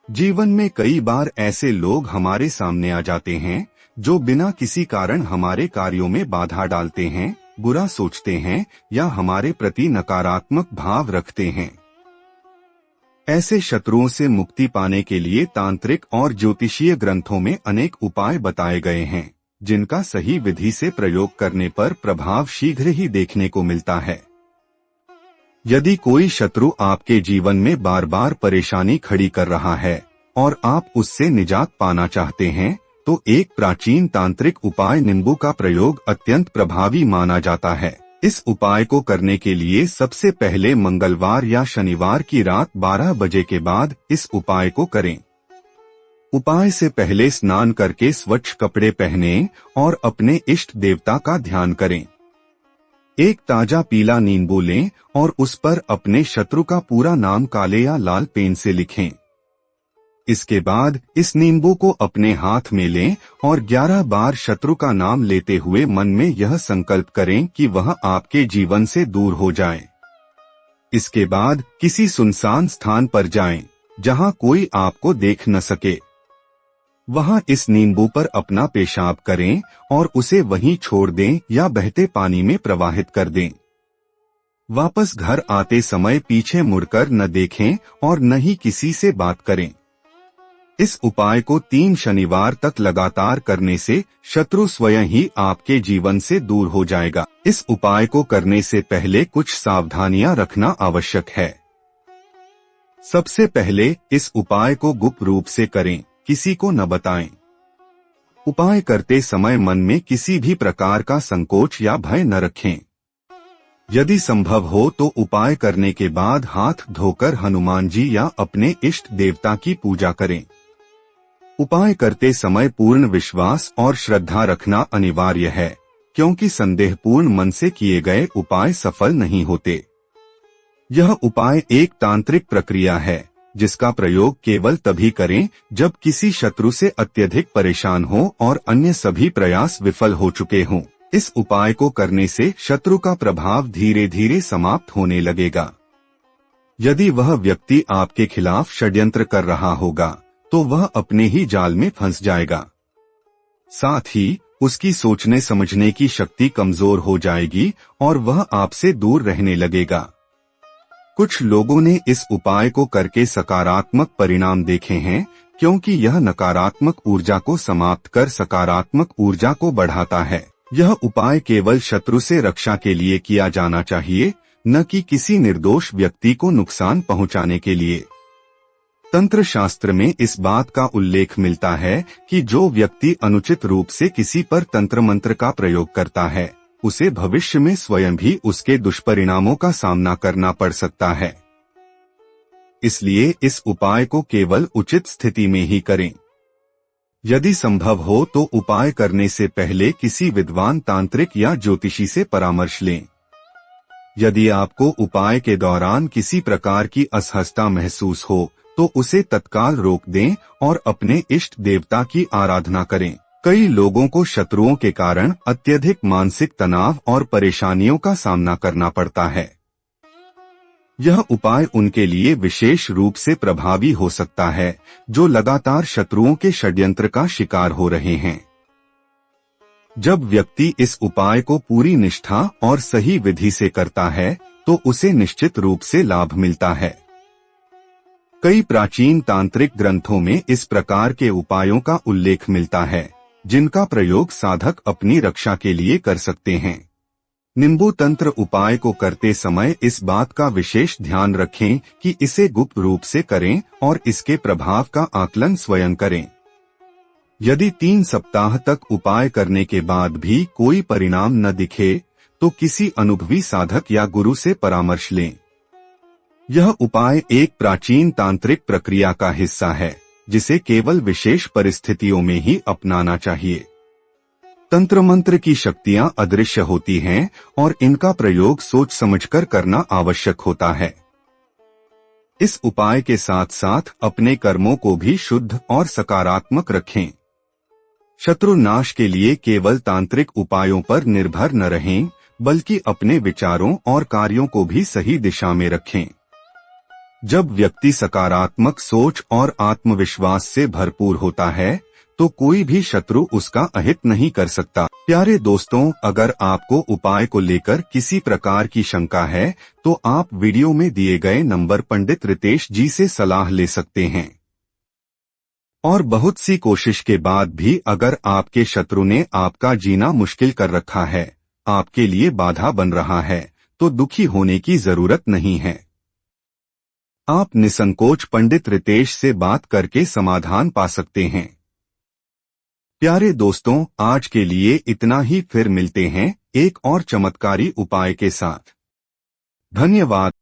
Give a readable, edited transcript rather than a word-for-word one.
जीवन में कई बार ऐसे लोग हमारे सामने आ जाते हैं जो बिना किसी कारण हमारे कार्यों में बाधा डालते हैं, बुरा सोचते हैं या हमारे प्रति नकारात्मक भाव रखते हैं। ऐसे शत्रुओं से मुक्ति पाने के लिए तांत्रिक और ज्योतिषीय ग्रंथों में अनेक उपाय बताए गए हैं, जिनका सही विधि से प्रयोग करने पर प्रभाव शीघ्र ही देखने को मिलता है। यदि कोई शत्रु आपके जीवन में बार बार परेशानी खड़ी कर रहा है और आप उससे निजात पाना चाहते हैं, तो एक प्राचीन तांत्रिक उपाय नींबू का प्रयोग अत्यंत प्रभावी माना जाता है। इस उपाय को करने के लिए सबसे पहले मंगलवार या शनिवार की रात 12 बजे के बाद इस उपाय को करें। उपाय से पहले स्नान करके स्वच्छ कपड़े पहनें और अपने इष्ट देवता का ध्यान करें। एक ताजा पीला नींबू लें और उस पर अपने शत्रु का पूरा नाम काले या लाल पेन से लिखें। इसके बाद इस नींबू को अपने हाथ में लें और 11 बार शत्रु का नाम लेते हुए मन में यह संकल्प करें कि वह आपके जीवन से दूर हो जाए। इसके बाद किसी सुनसान स्थान पर जाएं, जहां कोई आपको देख न सके। वहां इस नींबू पर अपना पेशाब करें और उसे वहीं छोड़ दें या बहते पानी में प्रवाहित कर दें। वापस घर आते समय पीछे मुड़कर न देखें और न ही किसी से बात करें। इस उपाय को 3 शनिवार तक लगातार करने से शत्रु स्वयं ही आपके जीवन से दूर हो जाएगा। इस उपाय को करने से पहले कुछ सावधानियां रखना आवश्यक है। सबसे पहले इस उपाय को गुप्त रूप से करें, किसी को न बताएं। उपाय करते समय मन में किसी भी प्रकार का संकोच या भय न रखें। यदि संभव हो तो उपाय करने के बाद हाथ धोकर हनुमान जी या अपने इष्ट देवता की पूजा करें। उपाय करते समय पूर्ण विश्वास और श्रद्धा रखना अनिवार्य है, क्योंकि संदेहपूर्ण मन से किए गए उपाय सफल नहीं होते। यह उपाय एक तांत्रिक प्रक्रिया है, जिसका प्रयोग केवल तभी करें जब किसी शत्रु से अत्यधिक परेशान हो और अन्य सभी प्रयास विफल हो चुके हों। इस उपाय को करने से शत्रु का प्रभाव धीरे धीरे समाप्त होने लगेगा। यदि वह व्यक्ति आपके खिलाफ षड्यंत्र कर रहा होगा, तो वह अपने ही जाल में फंस जाएगा। साथ ही उसकी सोचने समझने की शक्ति कमजोर हो जाएगी और वह आपसे दूर रहने लगेगा। कुछ लोगों ने इस उपाय को करके सकारात्मक परिणाम देखे हैं, क्योंकि यह नकारात्मक ऊर्जा को समाप्त कर सकारात्मक ऊर्जा को बढ़ाता है। यह उपाय केवल शत्रु से रक्षा के लिए किया जाना चाहिए, न कि किसी निर्दोष व्यक्ति को नुकसान पहुंचाने के लिए। तंत्र शास्त्र में इस बात का उल्लेख मिलता है कि जो व्यक्ति अनुचित रूप से किसी पर तंत्र मंत्र का प्रयोग करता है, उसे भविष्य में स्वयं भी उसके दुष्परिणामों का सामना करना पड़ सकता है। इसलिए इस उपाय को केवल उचित स्थिति में ही करें। यदि संभव हो तो उपाय करने से पहले किसी विद्वान तांत्रिक या ज्योतिषी से परामर्श लें। यदि आपको उपाय के दौरान किसी प्रकार की असहजता महसूस हो, तो उसे तत्काल रोक दें और अपने इष्ट देवता की आराधना करें। कई लोगों को शत्रुओं के कारण अत्यधिक मानसिक तनाव और परेशानियों का सामना करना पड़ता है। यह उपाय उनके लिए विशेष रूप से प्रभावी हो सकता है, जो लगातार शत्रुओं के षड्यंत्र का शिकार हो रहे हैं। जब व्यक्ति इस उपाय को पूरी निष्ठा और सही विधि से करता है, तो उसे निश्चित रूप से लाभ मिलता है। कई प्राचीन तांत्रिक ग्रंथों में इस प्रकार के उपायों का उल्लेख मिलता है, जिनका प्रयोग साधक अपनी रक्षा के लिए कर सकते हैं। नींबू तंत्र उपाय को करते समय इस बात का विशेष ध्यान रखें कि इसे गुप्त रूप से करें और इसके प्रभाव का आकलन स्वयं करें। यदि 3 सप्ताह तक उपाय करने के बाद भी कोई परिणाम न दिखे, तो किसी अनुभवी साधक या गुरु से परामर्श लें। यह उपाय एक प्राचीन तांत्रिक प्रक्रिया का हिस्सा है, जिसे केवल विशेष परिस्थितियों में ही अपनाना चाहिए। तंत्र मंत्र की शक्तियां अदृश्य होती हैं और इनका प्रयोग सोच समझकर करना आवश्यक होता है। इस उपाय के साथ साथ अपने कर्मों को भी शुद्ध और सकारात्मक रखें। शत्रु नाश के लिए केवल तांत्रिक उपायों पर निर्भर न रहें, बल्कि अपने विचारों और कार्यों को भी सही दिशा में रखें। जब व्यक्ति सकारात्मक सोच और आत्मविश्वास से भरपूर होता है तो कोई भी शत्रु उसका अहित नहीं कर सकता। प्यारे दोस्तों, अगर आपको उपाय को लेकर किसी प्रकार की शंका है तो आप वीडियो में दिए गए नंबर पंडित रितेश जी से सलाह ले सकते हैं। और बहुत सी कोशिश के बाद भी अगर आपके शत्रु ने आपका जीना मुश्किल कर रखा है, आपके लिए बाधा बन रहा है, तो दुखी होने की जरूरत नहीं है। आप निसंकोच पंडित रितेश से बात करके समाधान पा सकते हैं। प्यारे दोस्तों, आज के लिए इतना ही। फिर मिलते हैं एक और चमत्कारी उपाय के साथ। धन्यवाद।